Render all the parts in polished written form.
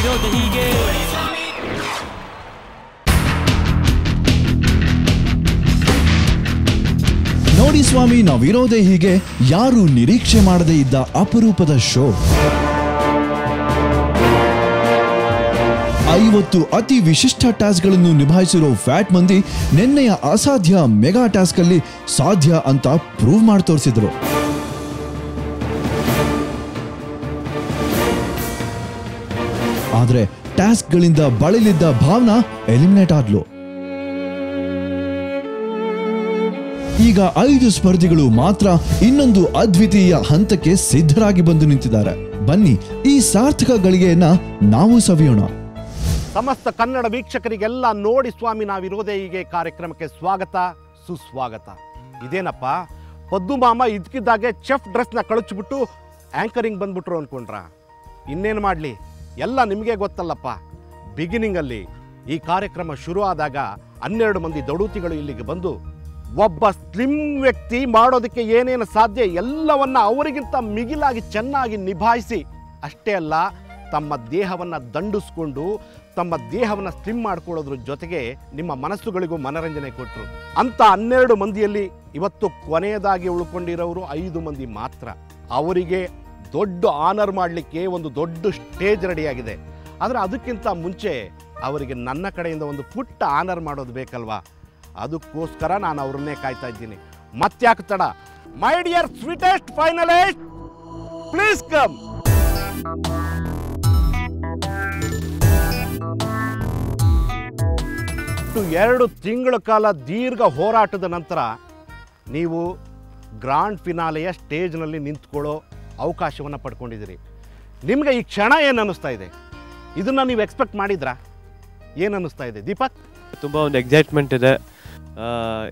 ನಾವಿರೋದು ಹೀಗೆ. ನೋಡಿ ಸ್ವಾಮಿ ನಾವಿರೋದೇ ಹೀಗೆ ಯಾರು ನಿರೀಕ್ಷೆ ಮಾಡದೇ ಇದ್ದ ಅಪರೂಪದ ಶೋ. 50 ಅತಿ ವಿಶಿಷ್ಟ ಟಾಸ್ಕ್ಗಳನ್ನು ನಿಭಾಯಿಸಿರೋ ಫ್ಯಾಟ್ ಮಂದಿ ನಿನ್ನೆಯ ಅಸಾಧ್ಯ ಮೆಗಾ ಟಾಸ್ಕ್ ಅಲ್ಲಿ ಸಾಧ್ಯ ಅಂತ ಪ್ರೂವ್ ಮಾಡಿ ತೋರಿಸಿದ್ರು. ಆದ್ರೆ ಟಾಸ್ಕ್ಗಳಿಂದ ಬಳಲಿದ್ದ ಭಾವನಾ ಎಲಿಮಿನೇಟ್ ಆದ್ಲು. ಈಗ 5 ಸ್ಪರ್ಧಿಗಳು ಮಾತ್ರ ಇನ್ನೊಂದು ಅದ್ವಿತೀಯ ಹಂತಕ್ಕೆ ಸಿದ್ಧರಾಗಿ ಬಂದು ನಿಂತಿದ್ದಾರೆ. ಬನ್ನಿ ಈ ಸಾರ್ಥಕ ಗಳಿಗೆಯನ್ನ ನಾವು ಸವಿಯೋಣ. ಸಮಸ್ತ ಕನ್ನಡ ವೀಕ್ಷಕರಿಗೆಲ್ಲ ನೋಡಿ ಸ್ವಾಮಿ ನಾವಿರೋದೇ ಹೀಗೆ ಕಾರ್ಯಕ್ರಮಕ್ಕೆ ಸ್ವಾಗತ ಸುಸ್ವಾಗತ. ಇದೇನಪ್ಪ ಪದ್ಮಮಾಮ ಇದ್ಕಿದ್ದಾಗೆ ಚೆಫ್ ಡ್ರೆಸ್ನ ಕಳಚಿಬಿಟ್ಟು ಆ್ಯಂಕರಿಂಗ್ ಬಂದ್ಬಿಟ್ರು ಅಂದ್ಕೊಂಡ್ರ? ಇನ್ನೇನು ಮಾಡಲಿ, ಎಲ್ಲ ನಿಮಗೆ ಗೊತ್ತಲ್ಲಪ್ಪ. ಬಿಗಿನಿಂಗಲ್ಲಿ ಈ ಕಾರ್ಯಕ್ರಮ ಶುರು ಆದಾಗ 12 ಮಂದಿ ದಡೂತಿಗಳು ಇಲ್ಲಿಗೆ ಬಂದು ಒಬ್ಬ ಸ್ಲಿಮ್ ವ್ಯಕ್ತಿ ಮಾಡೋದಕ್ಕೆ ಏನೇನು ಸಾಧ್ಯ ಎಲ್ಲವನ್ನ ಅವರಿಗಿಂತ ಮಿಗಿಲಾಗಿ ಚೆನ್ನಾಗಿ ನಿಭಾಯಿಸಿ, ಅಷ್ಟೇ ಅಲ್ಲ ತಮ್ಮ ದೇಹವನ್ನು ದಂಡಿಸ್ಕೊಂಡು ತಮ್ಮ ದೇಹವನ್ನು ಸ್ಲಿಮ್ ಮಾಡ್ಕೊಳ್ಳೋದ್ರ ಜೊತೆಗೆ ನಿಮ್ಮ ಮನಸ್ಸುಗಳಿಗೂ ಮನರಂಜನೆ ಕೊಟ್ಟರು. ಅಂಥ 12 ಮಂದಿಯಲ್ಲಿ ಇವತ್ತು ಕೊನೆಯದಾಗಿ ಉಳ್ಕೊಂಡಿರೋರು 5 ಮಂದಿ ಮಾತ್ರ. ಅವರಿಗೆ ದೊಡ್ಡ ಆನರ್ ಮಾಡಲಿಕ್ಕೆ ಒಂದು ದೊಡ್ಡ ಸ್ಟೇಜ್ ರೆಡಿಯಾಗಿದೆ. ಆದರೆ ಅದಕ್ಕಿಂತ ಮುಂಚೆ ಅವರಿಗೆ ನನ್ನ ಕಡೆಯಿಂದ ಒಂದು ಪುಟ್ಟ ಆನರ್ ಮಾಡೋದು ಬೇಕಲ್ವಾ? ಅದಕ್ಕೋಸ್ಕರ ನಾನು ಅವ್ರನ್ನೇ ಕಾಯ್ತಾ ಇದ್ದೀನಿ. ಮತ್ತ್ಯಾಕೆ ತಡ? My dear sweetest finalist, please come. 2 ತಿಂಗಳ ಕಾಲ ದೀರ್ಘ ಹೋರಾಟದ ನಂತರ ನೀವು ಗ್ರಾಂಡ್ ಫಿನಾಲೆಯ ಸ್ಟೇಜ್ನಲ್ಲಿ ನಿಂತ್ಕೊಳ್ಳೋ ಅವಕಾಶವನ್ನು ಪಡ್ಕೊಂಡಿದ್ದೀರಿ. ನಿಮಗೆ ಈ ಕ್ಷಣ ಏನು ಅನ್ನಿಸ್ತಾ ಇದೆ? ಇದನ್ನು ನೀವು ಎಕ್ಸ್ಪೆಕ್ಟ್ ಮಾಡಿದ್ರಾ? ಏನು ಅನ್ನಿಸ್ತಾ ಇದೆ ದೀಪಕ್? ತುಂಬ ಒಂದು ಎಕ್ಸೈಟ್ಮೆಂಟ್ ಇದೆ.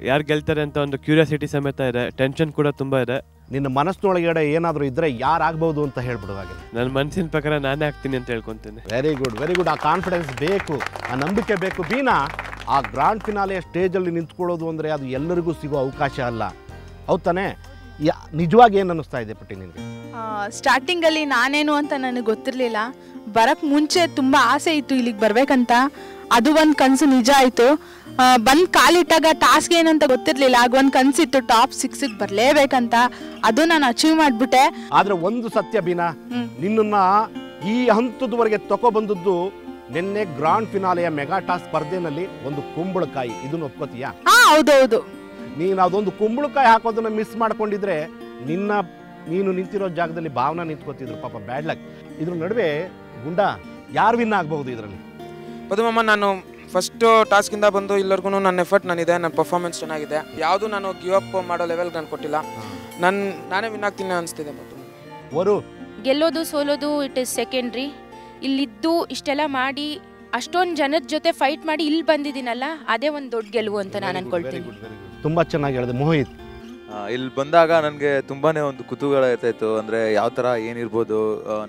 ಯಾರು ಗೆಲ್ತಾರೆ ಅಂತ ಒಂದು ಕ್ಯೂರಿಯಾಸಿಟಿ ಸಮೇತ ಇದೆ. ಟೆನ್ಷನ್ ಕೂಡ ತುಂಬ ಇದೆ. ನಿನ್ನ ಮನಸ್ಸಿನೊಳಗಡೆ ಏನಾದರೂ ಇದ್ದರೆ ಯಾರಾಗ್ಬೋದು ಅಂತ ಹೇಳ್ಬಿಡು. ಹಾಗೆ ನನ್ನ ಮನಸ್ಸಿನ ಪ್ರಕಾರ ನಾನೇ ಆಗ್ತೀನಿ ಅಂತ ಹೇಳ್ಕೊತೀನಿ. Very good, very good. ಆ ಕಾನ್ಫಿಡೆನ್ಸ್ ಬೇಕು, ಆ ನಂಬಿಕೆ ಬೇಕು. ಬೀನಾ, ಆ ಗ್ರಾಂಡ್ ಫಿನಾಲೆಯ ಸ್ಟೇಜಲ್ಲಿ ನಿಂತ್ಕೊಳ್ಳೋದು ಅಂದರೆ ಅದು ಎಲ್ಲರಿಗೂ ಸಿಗೋ ಅವಕಾಶ ಅಲ್ಲ, ಹೌದು ತಾನೇ? ನಿಜವಾಗಿ ಏನು ಅನ್ನಿಸ್ತಾ ಇದೆ ಪುಟ್ಟಿ ನಿನಗೆ? ಸ್ಟಾರ್ಟಿಂಗಲ್ಲಿ ನಾನೇನು ಅಂತ ನನಗೆ ಗೊತ್ತಿರಲಿಲ್ಲ. ಬರೋಕ್ಕೆ ಮುಂಚೆ ತುಂಬ ಆಸೆ ಇತ್ತು ಇಲ್ಲಿಗೆ ಬರಬೇಕಂತ. ಅದು ಒಂದು ಕನಸು ನಿಜ ಆಯಿತು. ಬಂದು ಕಾಲಿಟ್ಟಾಗ ಟಾಸ್ಕ್ ಏನಂತ ಗೊತ್ತಿರಲಿಲ್ಲ. ಆಗ ಒಂದು ಕನಸಿತ್ತು ಟಾಪ್ 6ಗೆ ಬರಲೇಬೇಕಂತ. ಅದು ನಾನು ಅಚೀವ್ ಮಾಡಿಬಿಟ್ಟೆ. ಆದರೆ ಒಂದು ಸತ್ಯ ಬೀನಾ, ನಿನ್ನನ್ನ ಈ ಹಂತದವರೆಗೆ ತಗೊಬಂದದ್ದು ನಿನ್ನೆ ಗ್ರಾಂಡ್ ಫಿನಾಲೆಯ ಮೆಗಾ ಟಾಸ್ಕ್ ಸ್ಪರ್ಧೆನಲ್ಲಿ ಒಂದು ಕುಂಬಳಕಾಯಿ. ಇದನ್ನು ಒಪ್ಕೋತೀಯಾ? ಹೌದೌದು. ನೀನು ಅದೊಂದು ಕುಂಬಳಕಾಯಿ ಹಾಕೋದನ್ನ ಮಿಸ್ ಮಾಡ್ಕೊಂಡಿದ್ರೆ ನೀನು ನಿಂತಿರೋ ಜಾಗದಲ್ಲಿ ಭಾವನಾ ನಿಂತ್ಕೋತಿದ್ರು. ಪಾಪ ಬ್ಯಾಡ್ ಲಕ್. ಇದ್ರ ನಡುವೆ ಗುಂಡ ಯಾರು ವಿನ್ ಆಗಬಹುದು ಇದರಲ್ಲಿ? ಪದ್ಮಮ್ಮ, ನಾನು ಫಸ್ಟ್ ಟಾಸ್ಕಿಂದ ಬಂದು ಇಲ್ಲರಿಗೂ ನನ್ನ ಎಫರ್ಟ್ ನಾನಿದೆ, ನನ್ನ ಪರ್ಫಾರ್ಮೆನ್ಸ್ ಚೆನ್ನಾಗಿದೆ. ಯಾವುದು ನಾನು ಗಿವ್ ಅಪ್ ಮಾಡೋ ಲೆವೆಲ್ಗೆ ನಾನು ಕೊಟ್ಟಿಲ್ಲ. ನಾನೇ ವಿನ್ ಆಗ್ತೀನಿ ಅನಿಸ್ತಿದೆ. ಅವರು ಗೆಲ್ಲೋದು ಸೋಲೋದು ಇಟ್ ಇಸ್ ಸೆಕೆಂಡ್ರಿ. ಇಲ್ಲಿದ್ದು ಇಷ್ಟೆಲ್ಲ ಮಾಡಿ ಅಷ್ಟೊಂದು ಜನದ ಜೊತೆ ಫೈಟ್ ಮಾಡಿ ಇಲ್ಲಿ ಬಂದಿದ್ದೀನಲ್ಲ, ಅದೇ ಒಂದು ದೊಡ್ಡ ಗೆಲುವು ಅಂತ ನಾನು ಅನ್ಕೊಳ್ತೀನಿ. ತುಂಬ ಚೆನ್ನಾಗಿ ಹೇಳಿದೆ ಮೋಹಿತ್. ಇಲ್ಲಿ ಬಂದಾಗ ನನಗೆ ತುಂಬಾ ಒಂದು ಕುತೂಹಲ ಇರ್ತಾಯಿತ್ತು. ಅಂದರೆ ಯಾವ ಥರ ಏನಿರ್ಬೋದು,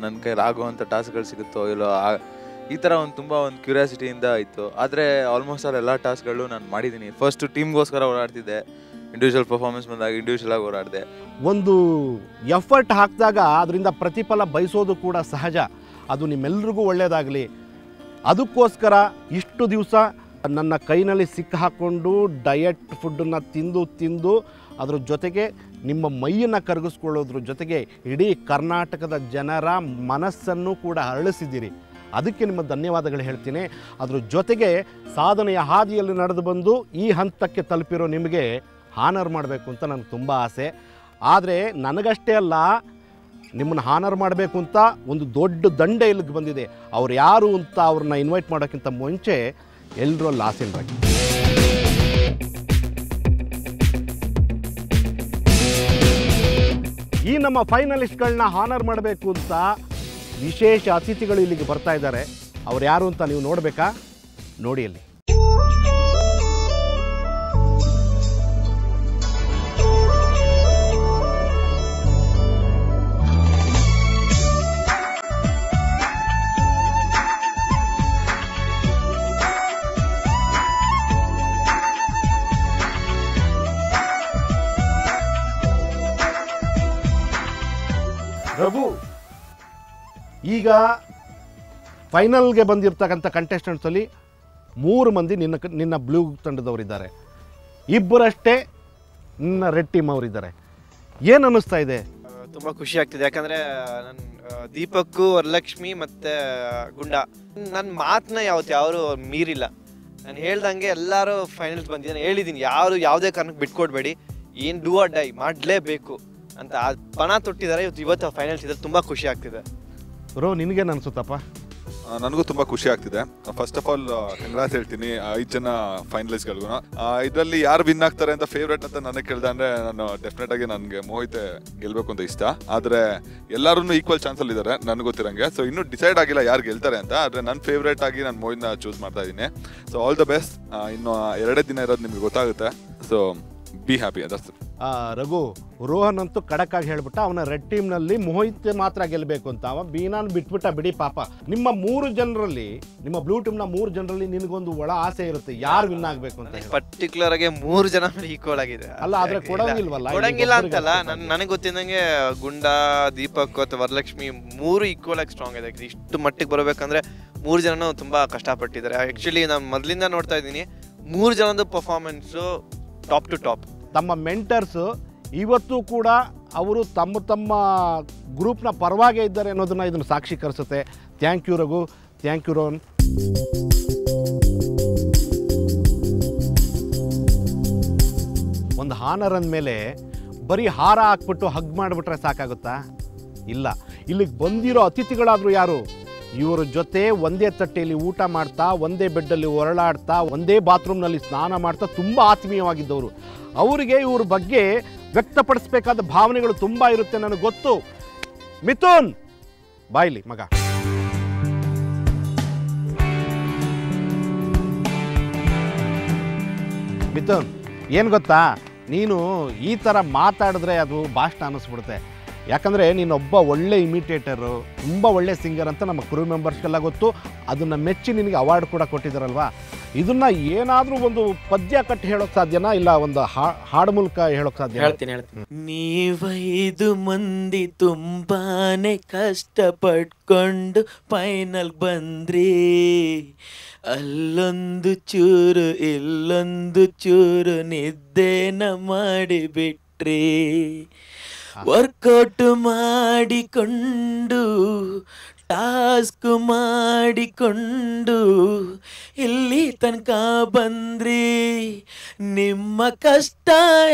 ನನ್ನ ಕೈಲಿ ಆಗುವಂಥ ಟಾಸ್ಕ್ಗಳು ಸಿಗುತ್ತೋ ಇಲ್ಲೋ, ಈ ಥರ ತುಂಬ ಕ್ಯೂರಿಯಾಸಿಟಿಯಿಂದ ಇತ್ತು. ಆದರೆ ಆಲ್ಮೋಸ್ಟ್ ಎಲ್ಲ ಟಾಸ್ಕ್ಗಳು ನಾನು ಮಾಡಿದ್ದೀನಿ. ಫಸ್ಟು ಟೀಮ್ಗೋಸ್ಕರ ಓಡಾಡ್ತಿದ್ದೆ. ಇಂಡಿವಿಜುವಲ್ ಪರ್ಫಾರ್ಮೆನ್ಸ್ ಬಂದಾಗ ಇಂಡಿವಿಜುವಲ್ ಆಗಿ ಓಡಾಡಿದೆ. ಒಂದು ಎಫರ್ಟ್ ಹಾಕಿದಾಗ ಅದರಿಂದ ಪ್ರತಿಫಲ ಬಯಸೋದು ಕೂಡ ಸಹಜ. ಅದು ನಿಮ್ಮೆಲ್ರಿಗೂ ಒಳ್ಳೆಯದಾಗಲಿ. ಅದಕ್ಕೋಸ್ಕರ ಇಷ್ಟು ದಿವಸ ನನ್ನ ಕೈನಲ್ಲಿ ಸಿಕ್ಕ ಹಾಕ್ಕೊಂಡು ಡಯಟ್ ಫುಡ್ಡನ್ನು ತಿಂದು ಅದ್ರ ಜೊತೆಗೆ ನಿಮ್ಮ ಮೈಯನ್ನು ಕರಗಿಸ್ಕೊಳ್ಳೋದ್ರ ಜೊತೆಗೆ ಇಡೀ ಕರ್ನಾಟಕದ ಜನರ ಮನಸ್ಸನ್ನು ಕೂಡ ಅರಳಿಸಿದ್ದೀರಿ. ಅದಕ್ಕೆ ನಿಮ್ಮ ಧನ್ಯವಾದಗಳು ಹೇಳ್ತೀನಿ. ಅದ್ರ ಜೊತೆಗೆ ಸಾಧನೆಯ ಹಾದಿಯಲ್ಲಿ ನಡೆದು ಬಂದು ಈ ಹಂತಕ್ಕೆ ತಲುಪಿರೋ ನಿಮಗೆ ಹಾನರ್ ಮಾಡಬೇಕು ಅಂತ ನನಗೆ ತುಂಬ ಆಸೆ. ಆದರೆ ನನಗಷ್ಟೇ ಅಲ್ಲ, ನಿಮ್ಮನ್ನು ಹಾನರ್ ಮಾಡಬೇಕು ಅಂತ ಒಂದು ದೊಡ್ಡ ದಂಡೆ ಇಲ್ಲಿಗೆ ಬಂದಿದೆ. ಅವ್ರು ಯಾರು ಅಂತ ಅವ್ರನ್ನ ಇನ್ವೈಟ್ ಮಾಡೋಕ್ಕಿಂತ ಮುಂಚೆ ಎಲ್ಲರೂ ಅಲ್ಲಿ ಆಸೀನರಾಗಿ ಈ ನಮ್ಮ ಫೈನಲಿಸ್ಟ್ಗಳನ್ನ ಹಾನರ್ ಮಾಡಬೇಕು ಅಂತ ವಿಶೇಷ ಅತಿಥಿಗಳು ಇಲ್ಲಿಗೆ ಬರ್ತಾ ಇದ್ದಾರೆ. ಅವ್ರು ಯಾರು ಅಂತ ನೀವು ನೋಡಬೇಕಾ? ನೋಡಿ ಅಲ್ಲಿ. ರಘು, ಈಗ ಫೈನಲ್ಗೆ ಬಂದಿರ್ತಕ್ಕಂಥ ಕಂಟೆಸ್ಟೆಂಟ್ಸಲ್ಲಿ 3 ಮಂದಿ ನಿನ್ನ ಬ್ಲೂ ತಂಡದವರಿದ್ದಾರೆ, ಇಬ್ಬರಷ್ಟೇ ನಿನ್ನ ರೆಡ್ ಟೀಮ್ ಅವರಿದ್ದಾರೆ. ಏನು ಅನ್ನಿಸ್ತಾ ಇದೆ? ತುಂಬ ಖುಷಿ ಆಗ್ತಿದೆ. ಯಾಕಂದರೆ ನನ್ನ ದೀಪಕ್ಕು, ವರಲಕ್ಷ್ಮಿ ಮತ್ತು ಗುಂಡ ನನ್ನ ಮಾತನ್ನ ಯಾರು ಮೀರಿಲ್ಲ. ನಾನು ಹೇಳ್ದಂಗೆ ಎಲ್ಲರೂ ಫೈನಲ್ಸ್ ಬಂದಿದ್ದೀನಿ, ಹೇಳಿದ್ದೀನಿ ಯಾರು ಯಾವುದೇ ಕಾರಣಕ್ಕೆ ಬಿಟ್ಕೊಡ್ಬೇಡಿ, ಏನು ಡೂ ಆರ್ ಡೈ ಮಾಡಲೇಬೇಕು ಅಂತ ಪಣ ತೊಟ್ಟಿದ್ದಾರೆ. ಇವತ್ತು ಫೈನಲ್ಸ್ ಇದ್ರೆ ತುಂಬ ಖುಷಿ ಆಗ್ತಿದೆ. ನಿನಗೇನು ಅನಿಸುತ್ತಪ್ಪ? ನನಗೂ ತುಂಬ ಖುಷಿ ಆಗ್ತಿದೆ. ಫಸ್ಟ್ ಆಫ್ ಆಲ್ ಕಂಗ್ರಾಟ್ಸ್ ಹೇಳ್ತೀನಿ 5 ಜನ ಫೈನಲಿಸ್ಟ್ಗಳಿಗೂ. ಇದರಲ್ಲಿ ಯಾರು ವಿನ್ ಆಗ್ತಾರೆ ಅಂತ ಫೇವ್ರೇಟ್ ಅಂತ ನನಗೆ ಕೇಳಿದೆ ಅಂದರೆ ನಾನು ಡೆಫಿನೆಟ್ ಆಗಿ ನನಗೆ ಮೋಹಿತ್ ಗೆಲ್ಲಬೇಕು ಅಂತ ಇಷ್ಟ. ಆದರೆ ಎಲ್ಲರೂ ಈಕ್ವಲ್ ಚಾನ್ಸಲ್ಲಿ ಇದ್ದಾರೆ ನನಗೆ ಗೊತ್ತಿರೋಂಗೆ. ಸೊ ಇನ್ನೂ ಡಿಸೈಡ್ ಆಗಿಲ್ಲ ಯಾರು ಗೆಲ್ತಾರೆ ಅಂತ. ಆದರೆ ನನ್ನ ಫೇವ್ರೇಟ್ ಆಗಿ ನಾನು ಮೋಹಿತ್ನ ಚೂಸ್ ಮಾಡ್ತಾ ಇದ್ದೀನಿ. So all the best. ಇನ್ನು 2 ದಿನ ಇರೋದು ನಿಮ್ಗೆ ಗೊತ್ತಾಗುತ್ತೆ. So be happy. Others Raghu, Rohan ಅಂತೂ ಖಡಕ್ಕಾಗಿ ಹೇಳ್ಬಿಟ್ಟ ಅವನ ರೆಡ್ ಟೀಮ್ನಲ್ಲಿ ಮೋಹಿತ್ ಮಾತ್ರ ಗೆಲ್ಲಬೇಕು ಅಂತ. ಅವ ಬೀನಾನ್ ಬಿಟ್ಬಿಟ್ಟ ಬಿಡಿ ಪಾಪ. ನಿಮ್ಮ 3 ಜನರಲ್ಲಿ, ನಿಮ್ಮ ಬ್ಲೂ ಟೀಮ್ನ 3 ಜನರಲ್ಲಿ ನಿನಗೊಂದು ಒಳ ಆಸೆ ಇರುತ್ತೆ ಯಾರು ವಿನ್ ಆಗಬೇಕು ಅಂತ. ಪರ್ಟಿಕ್ಯುಲರ್ ಆಗಿ 3 ಜನ ಈಕ್ವಲ್ ಆಗಿದೆ. ಅಲ್ಲ, ಆದ್ರೆ ಕೊಡಂಗಿಲ್ಲ ಅಂತಲ್ಲ. ನನಗೆ ಗೊತ್ತಿದ್ದಂಗೆ ಗುಂಡ, ದೀಪಕ್ ಅಥವಾ ವರಲಕ್ಷ್ಮಿ 3 ಈಕ್ವಲ್ ಆಗಿ ಸ್ಟ್ರಾಂಗ್ ಇದೆ. ಇಷ್ಟು ಮಟ್ಟಿಗೆ ಬರಬೇಕಂದ್ರೆ 3 ಜನನೂ ತುಂಬ ಕಷ್ಟಪಟ್ಟಿದ್ದಾರೆ. ಆ್ಯಕ್ಚುಲಿ ನಾನು ಮೊದಲಿಂದ ನೋಡ್ತಾ ಇದ್ದೀನಿ 3 ಜನದ ಪರ್ಫಾರ್ಮೆನ್ಸು ಟಾಪ್ ಟು ಟಾಪ್. ತಮ್ಮ ಮೆಂಟರ್ಸ್ ಇವತ್ತು ಕೂಡ ಅವರು ತಮ್ಮ ಗ್ರೂಪ್ನ ಪರವಾಗೇ ಇದ್ದಾರೆ ಅನ್ನೋದನ್ನು ಇದನ್ನು ಸಾಕ್ಷೀಕರಿಸುತ್ತೆ. Thank you Raghu, thank you Rohan. ಒಂದು ಹಾನರ್ ಅಂದಮೇಲೆ ಬರೀ ಹಾರ ಹಾಕ್ಬಿಟ್ಟು ಹಗ್ ಮಾಡಿಬಿಟ್ರೆ ಸಾಕಾಗುತ್ತಾ? ಇಲ್ಲ, ಇಲ್ಲಿಗೆ ಬಂದಿರೋ ಅತಿಥಿಗಳಾದರೂ ಯಾರು? ಇವರ ಜೊತೆ ಒಂದೇ ತಟ್ಟೆಯಲ್ಲಿ ಊಟ ಮಾಡ್ತಾ, ಒಂದೇ ಬೆಡ್ಡಲ್ಲಿ ಹೊರಳಾಡ್ತಾ, ಒಂದೇ ಬಾತ್ರೂಮ್ನಲ್ಲಿ ಸ್ನಾನ ಮಾಡ್ತಾ ತುಂಬ ಆತ್ಮೀಯವಾಗಿದ್ದವರು. ಅವರಿಗೆ ಇವ್ರ ಬಗ್ಗೆ ವ್ಯಕ್ತಪಡಿಸಬೇಕಾದ ಭಾವನೆಗಳು ತುಂಬ ಇರುತ್ತೆ, ನನಗೆ ಗೊತ್ತು. ಮಿಥುನ್ ಬಾಯ್ಲಿ ಮಗ. ಮಿಥುನ್, ಏನು ಗೊತ್ತಾ, ನೀನು ಈ ಥರ ಮಾತಾಡಿದ್ರೆ ಅದು ಭಾಷಣ ಅನ್ನಿಸ್ಬಿಡುತ್ತೆ. ಯಾಕಂದರೆ ನೀನೊಬ್ಬ ಒಳ್ಳೆ ಇಮಿಟೇಟರು, ತುಂಬ ಒಳ್ಳೆ ಸಿಂಗರ್ ಅಂತ ನಮ್ಮ ಕ್ರೂ ಮೆಂಬರ್ಸ್ಗೆಲ್ಲ ಗೊತ್ತು. ಅದನ್ನು ಮೆಚ್ಚಿ ನಿನಗೆ ಅವಾರ್ಡ್ ಕೂಡ ಕೊಟ್ಟಿದ್ದಾರಲ್ವಾ. ಇದನ್ನು ಏನಾದರೂ ಒಂದು ಪದ್ಯ ಕಟ್ಟಿ ಹೇಳೋಕ್ಕೆ ಸಾಧ್ಯನಾ, ಇಲ್ಲ ಒಂದು ಹಾಡು ಮೂಲಕ ಹೇಳೋಕ್ಕೆ ಸಾಧ್ಯ? ಹೇಳ್ತೀನಿ. ನೀವೈದು ಮಂದಿ ತುಂಬಾನೇ ಕಷ್ಟಪಟ್ಕೊಂಡು ಫೈನಲ್ ಬಂದ್ರಿ, ಅಲ್ಲೊಂದು ಚೂರು ಇಲ್ಲೊಂದು ಚೂರು ನಿದ್ದೆನ ಮಾಡಿಬಿಟ್ರಿ. ವರ್ಕೌಟ್ ಮಾಡಿಕೊಂಡು ಟಾಸ್ಕ್ ಮಾಡಿಕೊಂಡು ಇಲ್ಲಿ ತನಕ ಬಂದ್ರಿ. ನಿಮ್ಮ ಕಷ್ಟ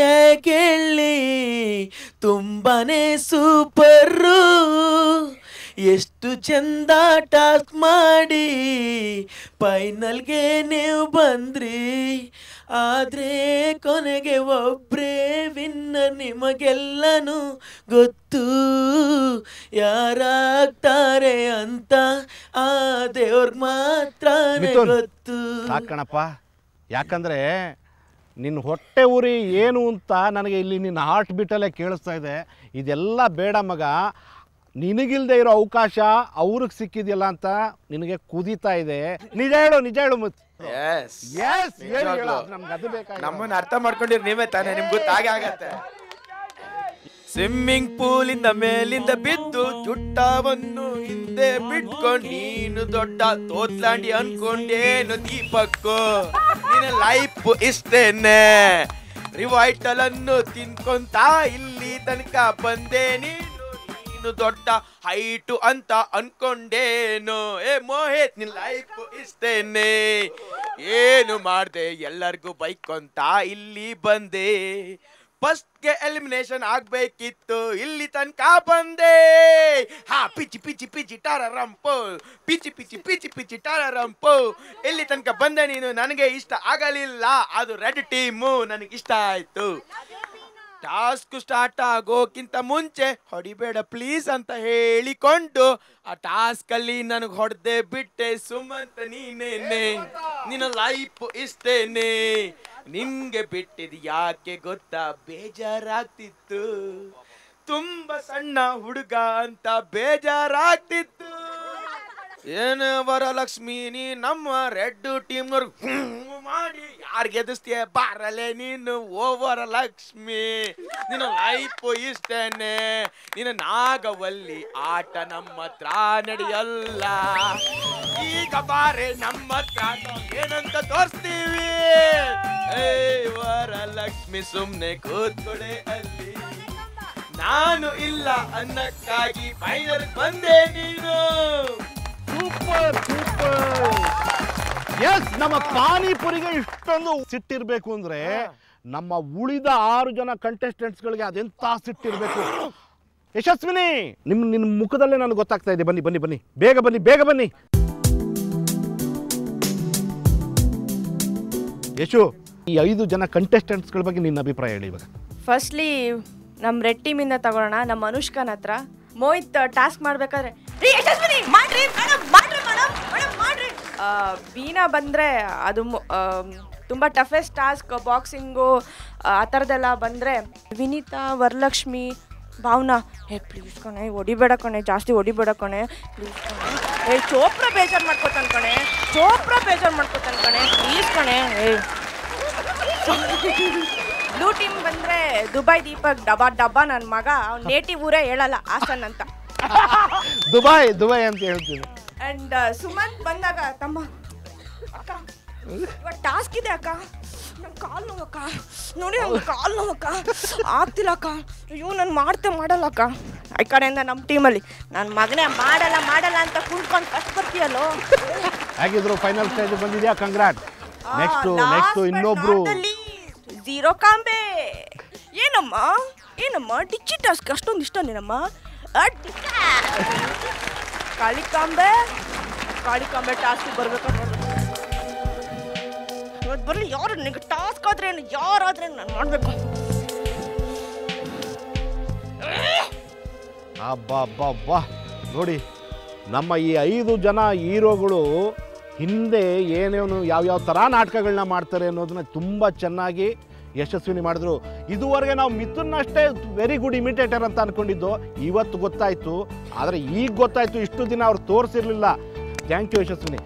ಹೇಳಿ ತುಂಬಾನೇ ಸೂಪರು. ಎಷ್ಟು ಚಂದ ಟಾಸ್ಕ್ ಮಾಡಿ ಫೈನಲ್ಗೆ ನೀವು ಬಂದ್ರಿ. ಆದರೆ ಕೊನೆಗೆ ಒಬ್ಬರೇ ವಿನ್ನರ್, ನಿಮಗೆಲ್ಲನೂ ಗೊತ್ತು ಯಾರಾಗ್ತಾರೆ ಅಂತ ಆ ದೇವ್ರಿಗೆ ಮಾತ್ರ ಗೊತ್ತು. ಸಾಕಣಪ್ಪ, ಯಾಕಂದರೆ ನಿನ್ನ ಹೊಟ್ಟೆ ಉರಿ ಏನು ಅಂತ ನನಗೆ ಇಲ್ಲಿ ನಿನ್ನ ಹಾರ್ಟ್ ಬೀಟಲ್ಲೇ ಕೇಳಿಸ್ತಾ ಇದೆ. ಇದೆಲ್ಲ ಬೇಡ ಮಗ. ನಿನಗಿಲ್ದೆ ಇರೋ ಅವಕಾಶ ಅವ್ರಿಗೆ ಸಿಕ್ಕಿದೆಯಲ್ಲ ಅಂತ ನಿನಗೆ ಕುದೀತಾ ಇದೆ. ನಿಜ ಹೇಳು ಮುತ್ತು. ನಮ್ಮನ್ನ ಅರ್ಥ ಮಾಡ್ಕೊಂಡಿರಿ ನೀವೇ ತಾನೇ, ನಿಮ್ಗೆ ಗೊತ್ತಾಗೆ ಆಗತ್ತೆ. ಸ್ವಿಮ್ಮಿಂಗ್ ಪೂಲಿಂದ ಮೇಲಿಂದ ಬಿದ್ದು ಜುಟ್ಟವನ್ನು ಹಿಂದೆ ಬಿಟ್ಕೊಂಡು ನೀನು ದೊಡ್ಡ ತೋತ್ಲಾಂಡಿ ಅನ್ಕೊಂಡೇನು ದೀಪಕ್ಕು. ನಿನ್ನ ಲೈಫ್ ಇಷ್ಟೇನೆ. ರಿವೈಟಲ್ ಅನ್ನು ತಿನ್ಕೊಂತ ಇಲ್ಲಿ ತನಕ ಬಂದೆ. ನೀನು ದೊಡ್ಡ ಹೈಟು ಅಂತ ಅನ್ಕೊಂಡೇನು. ಮೋಹಿತ್, ನಿನ್ ಲೈಫ್ ಇಷ್ಟೇನೆ. ಏನು ಮಾಡ್ದೆ, ಎಲ್ಲರಿಗೂ ಬೈಕ್ ಅಂತ ಇಲ್ಲಿ ಬಂದೆ. ಫಸ್ಟ್ಗೆ ಎಲಿಮಿನೇಷನ್ ಆಗ್ಬೇಕಿತ್ತು, ಇಲ್ಲಿ ತನಕ ಬಂದೆ. ಪಿಚಿ ಪಿಚಿ ಪಿಚಿ ಟಾರ ರಂಪು, ಪಿಚಿ ಪಿಚಿ ಪಿಚಿ ಪಿಚಿ ಟಾರ ರಂಪು. ಇಲ್ಲಿ ತನಕ ಬಂದೆ ನೀನು, ನನಗೆ ಇಷ್ಟ ಆಗಲಿಲ್ಲ. ಅದು ರೆಡ್ ಟೀಮು ನನಗೆ ಇಷ್ಟ ಆಯ್ತು. ಟಾಸ್ಕ್ ಸ್ಟಾರ್ಟ್ ಆಗೋಕ್ಕಿಂತ ಮುಂಚೆ ಹೊಡಿಬೇಡ ಪ್ಲೀಸ್ ಅಂತ ಹೇಳಿಕೊಂಡು ಆ ಟಾಸ್ಕ್ ಅಲ್ಲಿ ನನಗೆ ಹೊಡೆದೆ ಬಿಟ್ಟೆ. ಸುಮಂತ ನೀನೇನೆ, ನಿನ್ನ ಲೈಫ್ ಇಷ್ಟೇನೆ. ನಿನ್ಗೆ ಬಿಟ್ಟಿದ್ ಯಾಕೆ ಗೊತ್ತಾ, ಬೇಜಾರಾಗ್ತಿತ್ತು. ತುಂಬಾ ಸಣ್ಣ ಹುಡುಗ ಅಂತ ಬೇಜಾರಾಗ್ತಿತ್ತು. ಏನು ವರಲಕ್ಷ್ಮಿ, ನೀ ನಮ್ಮ ರೆಡ್ ಟೀಮ್ನವ್ರು ಮಾಡಿ ಯಾರ್ ಗೆದಿಸ್ತೀಯ ಬಾರಲೆ ನೀನು ಓವರ ಲಕ್ಷ್ಮಿ ನಿನ್ನ ಲೈಫ್ ಇಷ್ಟೇನೆ ನಿನ್ನ ನಾಗವಲ್ಲಿ ಆಟ ನಮ್ಮ ಹತ್ರ ನಡೆಯಲ್ಲ ಈಗ ಬಾರೆ ನಮ್ಮ ಹತ್ರ ಏನಂತ ತೋರಿಸ್ತೀವಿ ವರಲಕ್ಷ್ಮಿ ಸುಮ್ನೆ ಕೂತ್ಕೊಳೆ ಅಲ್ಲಿ ನಾನು ಇಲ್ಲ ಅನ್ನಕ್ಕಾಗಿ ಫೈನಲ್ ಬಂದೆ ನೀನು ಸೂಪರ್ ಸೂಪರ್. ಎಸ್, ನಮ್ಮ ಪಾನಿಪುರಿಗೆ ಇಷ್ಟೊಂದು ಸಿಟ್ಟಿರ್ಬೇಕು ಅಂದ್ರೆ ನಮ್ಮ ಉಳಿದ 6 ಜನ ಕಂಟೆಸ್ಟೆಂಟ್ಸ್ ಗಳಿಗೆ ಅದೆಂತ ಸಿಟ್ಟಿರ್ಬೇಕು. ಯಶಸ್ವಿನಿ, ನಿನ್ನ ಮುಖದಲ್ಲೇ ನನಗೆ ಗೊತ್ತಾಗ್ತಾ ಇದೆ. ಬನ್ನಿ ಬನ್ನಿ ಬನ್ನಿ, ಬೇಗ ಬನ್ನಿ ಬೇಗ ಬನ್ನಿ. ಯಶು, ಈ 5 ಜನ ಕಂಟೆಸ್ಟೆಂಟ್ಸ್ಗಳ ಬಗ್ಗೆ ನಿನ್ನ ಅಭಿಪ್ರಾಯ ಹೇಳಿ ಇವಾಗ. ಫಸ್ಟ್ಲಿ ನಮ್ಮ ರೆಡ್ ಟೀಮಿಂದ ತಗೊಳ್ಳೋಣ. ನಮ್ಮ ಅನುಷ್ಕಾನ್ ಹತ್ರ ಮೋಹಿತ್ ಟಾಸ್ಕ್ ಮಾಡಬೇಕಾದ್ರೆ ಮಾಡ್ರಿ ಮೇಡಮ್ ಮಾಡ್ರಿ ಮೇಡಮ್ ಮೇಡಮ್ ಮಾಡ್ರಿ. ಬೀನಾ ಬಂದರೆ ಅದು ತುಂಬ ಟಫೆಸ್ಟ್ ಟಾಸ್ಕ್, ಬಾಕ್ಸಿಂಗು ಆ ಥರದ್ದೆಲ್ಲ ಬಂದರೆ. ವಿನೀತಾ, ವರಲಕ್ಷ್ಮಿ, ಭಾವನಾ, ಪ್ಲೀಸ್ ಕಣೆ ಹೊಡಿಬೇಡ ಕಣೆ, ಜಾಸ್ತಿ ಹೊಡಿಬೇಡ ಕಣೆ ಪ್ಲೀಸ್ ಕಣೆ. ಚೋಪ್ರಾ ಬೇಜಾರು ಮಾಡ್ಕೊತಾನೆ ಕಣೆ, ಚೋಪ್ರಾ ಬೇಜಾರು ಮಾಡ್ಕೊತಾನೆ ಕಣೆ ಪ್ಲೀಸ್ ಕಣೆ. ಬ್ಲೂ ಟೀಮ್ ಬಂದರೆ ದುಬೈ ದೀಪಕ್ ಡಬ್ಬಾ ನನ್ನ ಮಗ, ಅವ್ನ ನೇಟಿವ್ ಊರೇ ಹೇಳಲ್ಲ, ಹಾಸನ್ ಅಂತ. ದುಬೈ ದುಬೈ ಅಂತ ಹೇಳ್ತೀನಿ. ಅಂಡ್ ಸುಮಂತ್ ಬಂದಾಗ ತಮ್ಮ ಅಕ್ಕ ಇವಾಗ ಟಾಸ್ಕ್ ಇದೆ ಅಕ್ಕ, ನನ್ನ ಕಾಲು ನೋವಕ್ಕ, ನೋಡಿ ನಂಗೆ ಕಾಲು ನೋವಕ್ಕ ಆಗ್ತಿಲ್ಲ ಅಕ್ಕ, ಅಯ್ಯೋ ನಾನು ಮಾಡಲ್ಲ ಅಕ್ಕ. ಈ ಕಡೆಯಿಂದ ನಮ್ಮ ಟೀಮಲ್ಲಿ ನನ್ನ ಮಗನೇ ಮಾಡಲ್ಲ ಅಂತ ಕುಂತ್ಕೊಂಡು ಫಸ್ಟ್ ಬರ್ತೀಯಲ್ಲೋ. ಹೇಗಿದ್ರು ಫೈನಲ್ ಸ್ಟೇಜ್ ಬಂದಿದ್ಯಾ, ಕಂಗ್ರಾಟ್. ನೆಕ್ಸ್ಟ್ ಇನ್ನೊಬ್ರು ಝೀರೋ ಕಾಂಬೆ. ಏನಮ್ಮ ಡಿಚ್ಚಿ ಟಾಸ್ಕ್ ಅಷ್ಟೊಂದು ಇಷ್ಟ ನೀನಮ್ಮ. ಕಾಳಿಕಾಂಬೆ ಟಾಸ್ಕ್ ಬರ್ಬೇಕು ಬರ್ಲಿ. ಯಾರು ನಿನಗೆ ಟಾಸ್ಕ್ ಆದ್ರೇನು ಯಾರಾದ್ರೇನು ನಾನು ಮಾಡಬೇಕು. ಅಬ್ಬಾ ನೋಡಿ, ನಮ್ಮ ಈ 5 ಜನ ಹೀರೋಗಳು ಹಿಂದೆ ಏನೇನು ಯಾವ್ಯಾವ ಥರ ನಾಟಕಗಳನ್ನ ಮಾಡ್ತಾರೆ ಅನ್ನೋದನ್ನ ತುಂಬ ಚೆನ್ನಾಗಿ ಯಶಸ್ವಿನಿ ಮಾಡಿದ್ರು. ಇದುವರೆಗೆ ನಾವು ಮಿಥುನ್ನಷ್ಟೇ ವೆರಿ ಗುಡ್ ಇಮಿಟೇಟರ್ ಅಂತ ಅಂದ್ಕೊಂಡಿದ್ದು, ಇವತ್ತು ಗೊತ್ತಾಯಿತು. ಆದರೆ ಈಗ ಗೊತ್ತಾಯಿತು, ಇಷ್ಟು ದಿನ ಅವ್ರು ತೋರಿಸಿರ್ಲಿಲ್ಲ. Thank you Yashaswini.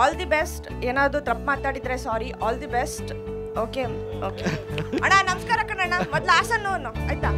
All the best. ಏನಾದರೂ ತಪ್ಪು ಮಾತಾಡಿದ್ರೆ sorry. All the best. Okay ಅಣ್ಣ, ನಮಸ್ಕಾರ ಕಣಣ್ಣ. ಮೊದಲು ಹಾಸನ್ನು ಆಯ್ತಾ.